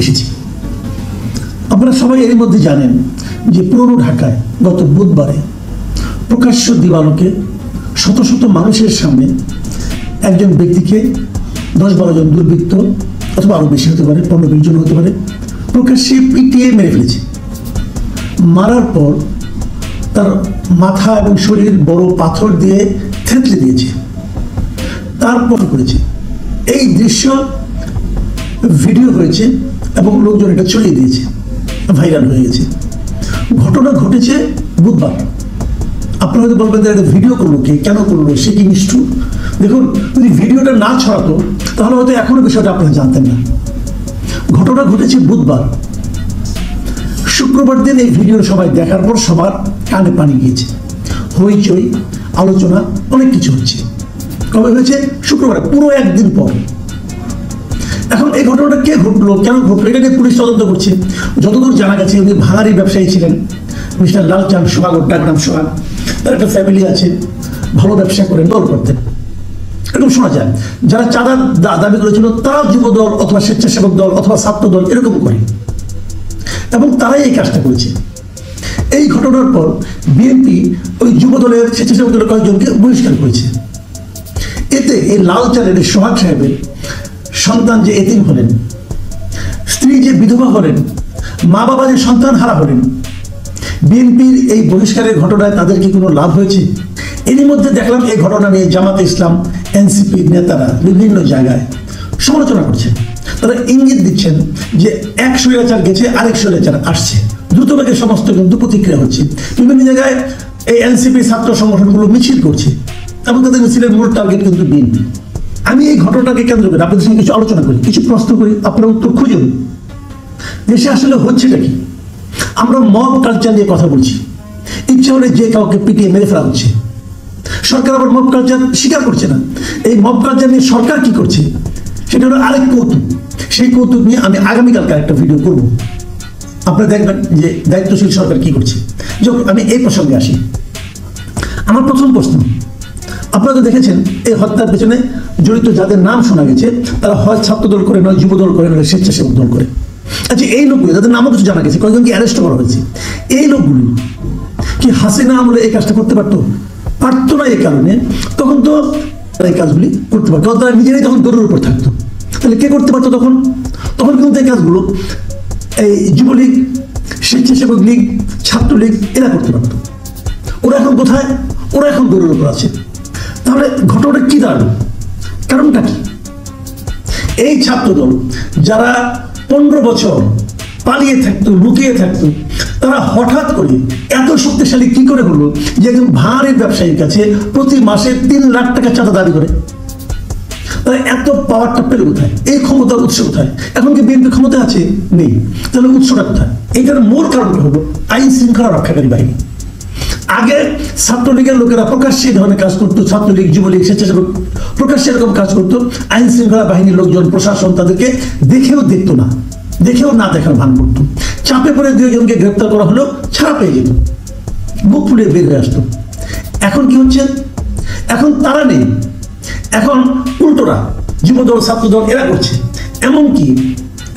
দেখেছি। আপনারা সবাই এর মধ্যে জানেন যে পুরনো ঢাকায় গত বুধবারে প্রকাশ্য দিবালোকে শত শত মানুষের সামনে একজন ব্যক্তিকে 10-12 জন দুর্বৃত্ত অথবা আরো বেশি হতে পারে, 15-20 জন হতে পারে, প্রকাশ্যে পিটিয়ে মেরে ফেলেছে। মারার পর তার মাথা এবং শরীর বড় পাথর দিয়ে থেতলে দিয়েছে, তারপর করেছে। এই দৃশ্য ভিডিও হয়েছে এবং লোকজন এটা ছড়িয়ে দিয়েছে, ভাইরাল হয়ে গেছে। ঘটনা ঘটেছে বুধবার। আপনারা হয়তো বলবেন যে এটা ভিডিও করলো কে, কেন করলো, সে কি নিষ্ঠুর? দেখুন, যদি ভিডিওটা না ছড়াতো তাহলে হয়তো এখনো বিষয়টা আপনারা জানতেন না। ঘটনা ঘটেছে বুধবার। শুক্রবার দিন এই ভিডিও সবাই দেখার পর সবার কানে পানি গিয়েছে, হইচই, আলোচনা, অনেক কিছু হচ্ছে। কবে হয়েছে? শুক্রবার, পুরো একদিন পর। এখন এই ঘটনাটা কে ঘটলো, কেন ঘটলো, এটা নিয়ে পুলিশ তদন্ত করছে। যতদূর জানা গেছে উনি ভাঙারি ব্যবসায়ী ছিলেন, মিস্টার লালচাঁদ সোহাগ, ডাক নাম সোহাগ। তার একটা ফ্যামিলি আছে, ভালো ব্যবসা করেন, দল করতেন, এরকম শোনা যায়। যারা চাঁদা দাবি করেছিল তারাও যুব দল অথবা স্বেচ্ছাসেবক দল অথবা ছাত্র দল এরকম করে, এবং তারাই এই কাজটা করেছে। এই ঘটনার পর বিএনপি ওই যুব দলের স্বেচ্ছাসেবক দলের কয়েকজনকে বহিষ্কার করেছে। এতে এই লালচাঁদের সোহাগ সাহেবের সন্তান যে এতিম হলেন, স্ত্রী যে বিধবা হলেন, মা বাবা যে সন্তান হারা হলেন, বিএনপির এই বহিষ্কারের ঘটনায় তাদের কি কোনো লাভ হয়েছে? এরই মধ্যে দেখলাম এই ঘটনা নিয়ে জামাতে ইসলাম, এনসিপি নেতারা বিভিন্ন জায়গায় সমালোচনা করছেন। তারা ইঙ্গিত দিচ্ছেন যে এক স্বৈরাচার গেছে, আরেক স্বৈরাচার আসছে। দ্রুতবেগে সমস্ত কিন্তু প্রতিক্রিয়া হচ্ছে। বিভিন্ন জায়গায় এই এনসিপি ছাত্র সংগঠনগুলো মিছিল করছে এবং তাদের মিছিলের মূল টার্গেট কিন্তু বিএনপি। আমি এই ঘটনাকে কেন্দ্র করে আপনাদের সঙ্গে কিছু আলোচনা করি, কিছু প্রশ্ন করি, আপনারা উত্তর খুঁজুন। দেশে আসলে হচ্ছেটা কি? আমরা মব কালচার নিয়ে কথা বলছি, ইচ্ছা হলে যে কাউকে পিটিয়ে মেরে ফেলা হচ্ছে। সরকার আবার মব কালচার স্বীকার করছে না। এই মব কালচার নিয়ে সরকার কি করছে সেটা হলো আরেক কৌতুক। সেই কৌতুক নিয়ে আমি আগামীকালকে একটা ভিডিও করব, আপনারা দেখবেন যে দায়িত্বশীল সরকার কি করছে। যখন আমি এই প্রসঙ্গে আসি, আমার প্রথম প্রশ্ন, আপনারা তো দেখেছেন এই হত্যার পেছনে জড়িত যাদের নাম শোনা গেছে তারা হয় ছাত্রদল করে, নয় যুব দল করে, নয় স্বেচ্ছাসেবক দল করে। আচ্ছা, এই লোকগুলো যাদের নামও কিছু জানা গেছে, কয়েকজনকে অ্যারেস্ট করা হয়েছে, এই লোকগুলো কি হাসিনা আমলে এই কাজটা করতে পারতো? পারতো না। এই কারণে তখন তো এই কাজগুলি করতে পারতো, তারা নিজেরাই তখন দৌড়ের উপর থাকতো। তাহলে কে করতে পারতো তখন? তখন কিন্তু এই কাজগুলো এই যুবলীগ, স্বেচ্ছাসেবক লীগ, ছাত্রলীগ এরা করতে পারতো। ওরা এখন কোথায়? ওরা এখন দৌড়ের উপর আছে। তাহলে ঘটনাটা কি দাঁড়ালো? কারণটা কি? এই ছাত্রদল যারা 15 বছর পালিয়ে থাকতো, লুকিয়ে থাকতো, তারা হঠাৎ করে এত শক্তিশালী কি করে হলো যে একজন ভাঁড়ের ব্যবসায়ীর কাছে প্রতি মাসে 3 লাখ টাকা চাঁদা দাবি করে? তারা এত পাওয়ারটা পেল কোথায়? এই ক্ষমতার উৎস কোথায়? এখন কি বিএনপি ক্ষমতা আছে? নেই। তাহলে উৎসটা কোথায়? এইটার মূল কারণটা হলো আইন শৃঙ্খলা রক্ষাকারী বাহিনী। আগে ছাত্রলীগের লোকেরা প্রকাশ্যে এই ধরনের কাজ করতো, ছাত্রলীগ, যুবলীগ, স্বেচ্ছাসেবক প্রকাশ্যে এরকম কাজ করতো। আইন শৃঙ্খলা বাহিনীর লোকজন, প্রশাসন তাদেরকে দেখেও দেখতো না, দেখেও না দেখার ভান করতো। চাপে পড়ে 2 জনকে গ্রেপ্তার করা হলো, ছাড়া পেয়ে যেত, বুক ফুলে বের হয়ে আসতো। এখন কি হচ্ছে? এখন তারা নেই, এখন উল্টোরা যুবদল, ছাত্রদল এরা করছে।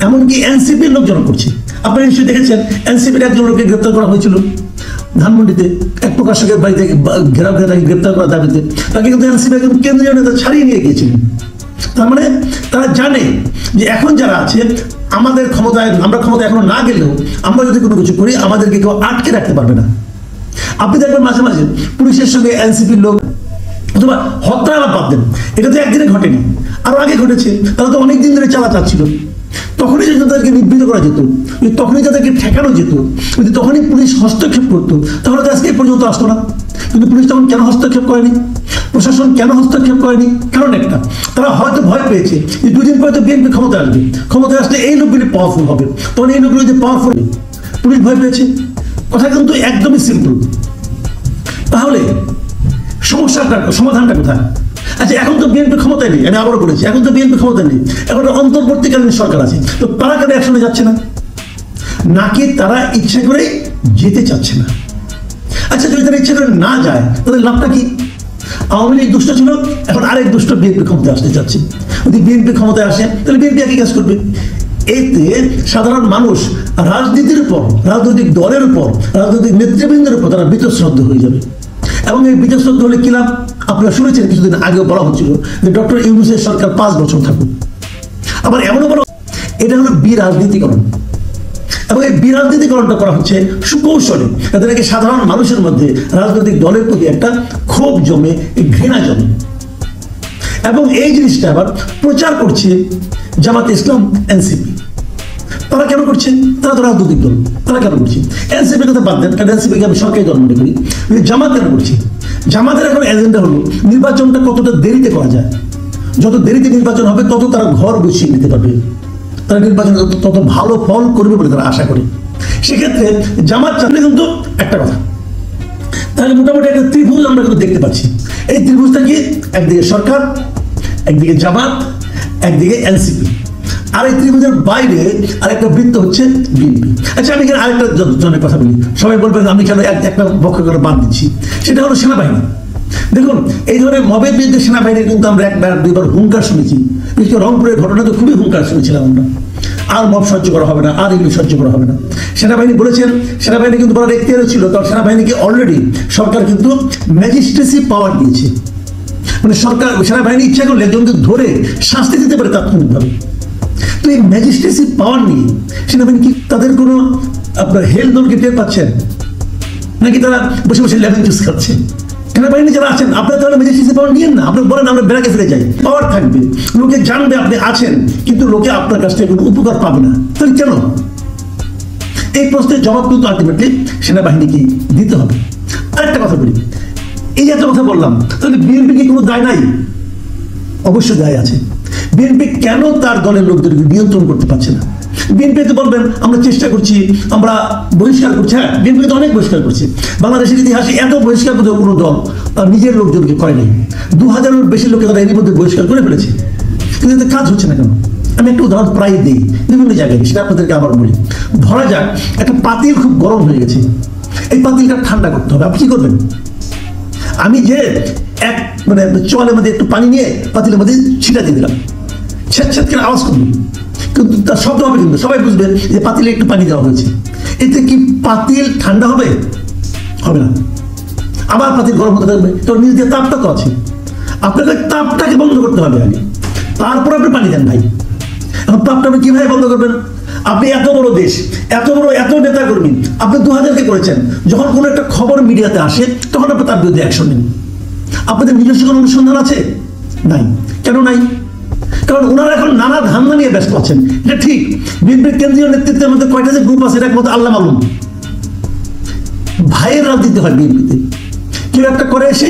এমনকি এনসিপির লোকজন করছে। আপনারা নিশ্চয়ই দেখেছেন এনসিপির একজন লোককে গ্রেপ্তার করা হয়েছিল ধানমন্ডিতে, এক প্রকাশকের বাড়িতে ঘেরাও করে তাকে গ্রেপ্তার করার দাবিতে। তাকে কিন্তু এনসিপি একজন কেন্দ্রীয় নেতা ছাড়িয়ে নিয়ে গিয়েছিলেন। তার মানে তারা জানে যে এখন যারা আছে আমাদের ক্ষমতায়, আমরা ক্ষমতায় এখনো না গেলেও আমরা যদি কোনো কিছু করি আমাদেরকে কেউ আটকে রাখতে পারবে না। আপনি দেখবেন মাঝে মাঝে পুলিশের সঙ্গে এনসিপির লোক অথবা হত্যা আলাপ বাদ দেন, এটা তো একদিনে ঘটেনি, আরো আগে ঘটেছে। তারা তো অনেকদিন ধরে চালাচ্ছিল। তখনই যদি তাদেরকে নিবৃত করা যেত, তখনই তাদেরকে ঠেকানো যেত, যদি তখনই পুলিশ হস্তক্ষেপ করতো তাহলে তো আজকে পর্যন্ত আসতো না। কিন্তু পুলিশ তখন কেন হস্তক্ষেপ করেনি? প্রশাসন কেন হস্তক্ষেপ করেনি? কারণ একটা, তারা হয়তো ভয় পেয়েছে যে 2 দিন পরে তো বিএনপি ক্ষমতা আসবে, ক্ষমতা আসলে এই লোকগুলি পাওয়ারফুল হবে, তখন এই লোকগুলি যে পাওয়ারফুল, পুলিশ ভয় পেয়েছে। কথা কিন্তু একদমই সিম্পল। তাহলে সমস্যাটা, সমাধানটা কোথায়? আচ্ছা, এখন তো বিএনপি ক্ষমতায় নেই, আমি আবারও বলেছি, এখন তো বিএনপি ক্ষমতায় নেই, এখন অন্তর্বর্তীকালীন সরকার আছে। তো তারা কেন একসঙ্গে যাচ্ছে না? নাকি তারা ইচ্ছে করে যেতে চাচ্ছে না? আচ্ছা, যদি তারা ইচ্ছে করে না যায় তাদের লাভটা কি? আওয়ামী লীগ দুষ্ট ছিল, এখন আরেক দুষ্ট বিএনপি ক্ষমতায় আসতে চাচ্ছে। যদি বিএনপি ক্ষমতায় আসে তাহলে বিএনপি একই কাজ করবে। এতে সাধারণ মানুষ রাজনীতির উপর, রাজনৈতিক দলের উপর, রাজনৈতিক নেতৃবৃন্দের উপর তারা বীতশ্রদ্ধ হয়ে যাবে। এবং এই বীতশ্রদ্ধ হলে কি লাভ? আপনারা শুনেছেন কিছুদিন আগেও বলা হচ্ছিল যে ডক্টর ইউনূসের সরকার 5 বছর থাকুক। আবার এমনও বলা, এটা হলো বিরাজনীতিকরণ। এবং এই বিরাজনীতিকরণটা করা হচ্ছে সুকৌশলে, যাতে নাকি সাধারণ মানুষের মধ্যে রাজনৈতিক দলের প্রতি একটা ক্ষোভ জমে, ঘৃণা জমে। এবং এই জিনিসটা আবার প্রচার করছে জামাত ইসলাম, এনসিপি। তারা কেন করছে? তারা তো রাজনৈতিক দল, তারা কেন করছে? এনসিপির কথা বাদ দেন, কারণ এনসিপিকে আমি সরকারি দল মনে করি। জামাত কেন করছে? জামাতের এখন এজেন্ডা হলো নির্বাচনটা কতটা দেরিতে করা যায়। যত দেরিতে নির্বাচন হবে তত তারা ঘর বসিয়ে নিতে পারবে, তারা নির্বাচনে তত ভালো ফল করবে বলে তারা আশা করে। সেক্ষেত্রে জামাত চাইলে কিন্তু একটা কথা, তাহলে মোটামুটি একটা ত্রিভুজ আমরা কিন্তু দেখতে পাচ্ছি। এই ত্রিভুজটা কি? একদিকে সরকার, একদিকে জামাত, একদিকে এনসিপি। আর এই ত্রিভুজের বাইরে আরেকটা বৃত্ত হচ্ছে বিএনপি। আচ্ছা, আমি এখানে আরেকটা জনের কথা বলি। সবাই বলবেন আমি কেন একটা পক্ষ করে বাদ দিচ্ছি, সেটা হলো সেনাবাহিনী। দেখুন, এই ধরনের মবের বিরুদ্ধে সেনাবাহিনীর কিন্তু আমরা 1-2বার হুঙ্কার শুনেছি। বিশেষ করে রংপুরের ঘটনা তো খুবই হুঙ্কার শুনেছিলাম আমরা, আর মব সহ্য করা হবে না, আর এগুলো সহ্য করা হবে না। সেনাবাহিনী বলেছেন, সেনাবাহিনী কিন্তু বলার এখতিয়ার ছিল, কারণ সেনাবাহিনীকে অলরেডি সরকার কিন্তু ম্যাজিস্ট্রেসি পাওয়ার দিয়েছে। মানে সরকার, সেনাবাহিনী ইচ্ছা করলে একজনকে ধরে শাস্তি দিতে পারে তাৎক্ষণিকভাবে। তো এই ম্যাজিস্ট্রেসি পাওয়ার নিয়ে সেনাবাহিনী কি তাদের কোনো আপনার হেল দলকে টের পাচ্ছেন, নাকি তারা বসে বসে লেমন জুস খাচ্ছে? সেনাবাহিনী যারা আছেন, আপনারা তাহলে ম্যাজিস্ট্রেসি পাওয়ার নিয়েন না। আপনারা বলেন আমরা ব্যারাকে ফিরে যাই, পাওয়ার থাকবে, লোকে জানবে আপনি আছেন, কিন্তু লোকে আপনার কাছ থেকে কোনো উপকার পাবে না। তাহলে কেন? এই প্রশ্নের জবাব কিন্তু আলটিমেটলি সেনাবাহিনীকে দিতে হবে। আরেকটা কথা বলি, এই যে একটা কথা বললাম, তাহলে বিএনপি কি কোনো দায় নাই? অবশ্যই দায় আছে। বিএনপি কেন তার দলের লোকদেরকে নিয়ন্ত্রণ করতে পারছে না? বিএনপি তো বলবেন আমরা চেষ্টা করছি, আমরা বহিষ্কার করছি। হ্যাঁ, বিএনপি তো অনেক বহিষ্কার করছে। বাংলাদেশের ইতিহাসে এত বহিষ্কার করতে কোনো দল তার নিজের লোকজনকে করেনি। 2000-এর বেশি লোককে তারা এর মধ্যে বহিষ্কার করে ফেলেছে, কিন্তু এতে কাজ হচ্ছে না কেন? আমি একটা উদাহরণ প্রায় দিই বিভিন্ন জায়গায়, সেটা আপনাদেরকে আবার বলি। ধরা যাক একটা পাতিল খুব গরম হয়ে গেছে, এই পাতিলটা ঠান্ডা করতে হবে। আপনি কি করবেন? আমি যে এক মানে চলের মধ্যে একটু পানি নিয়ে পাতিলের মধ্যে ছিটা দিয়ে দিলাম, ছ্যাঁত করে আওয়াজ করবে, কিন্তু তার শব্দ হবে, কিন্তু সবাই বুঝবে যে পাতিলে একটু পানি দেওয়া হয়েছে। এতে কি পাতিল ঠান্ডা হবে? হবে না। আবার পাতিল গরম হতে থাকবে, তোর নিজ দিয়ে তাপটা তো আছে। আপনাকে তাপটাকে বন্ধ করতে হবে আগে, তারপর আপনি পানি দেন ভাই। এখন তাপটা আপনি কিভাবে বন্ধ করবেন? আপনি এত বড় দেশ, এত নেতা কর্মী, আপনি 2000-কে করেছেন। যখন কোনো একটা খবর মিডিয়াতে আসে তখন আপনি তার বিরুদ্ধে অ্যাকশন নেন। আপনাদের নিজস্ব কোনো অনুসন্ধান আছে? নাই। কেন নাই? কারণ ওনারা এখন নানা ধান্দা নিয়ে ব্যস্ত আছেন। এটা ঠিক, বিএনপির কেন্দ্রীয় নেতৃত্বের মধ্যে কয়টা যে গ্রুপ আছে এটা একমাত্র আল্লাহ মালুম। ভাইয়ের রাজনীতি হয় বিএনপিতে, কেউ একটা করে সে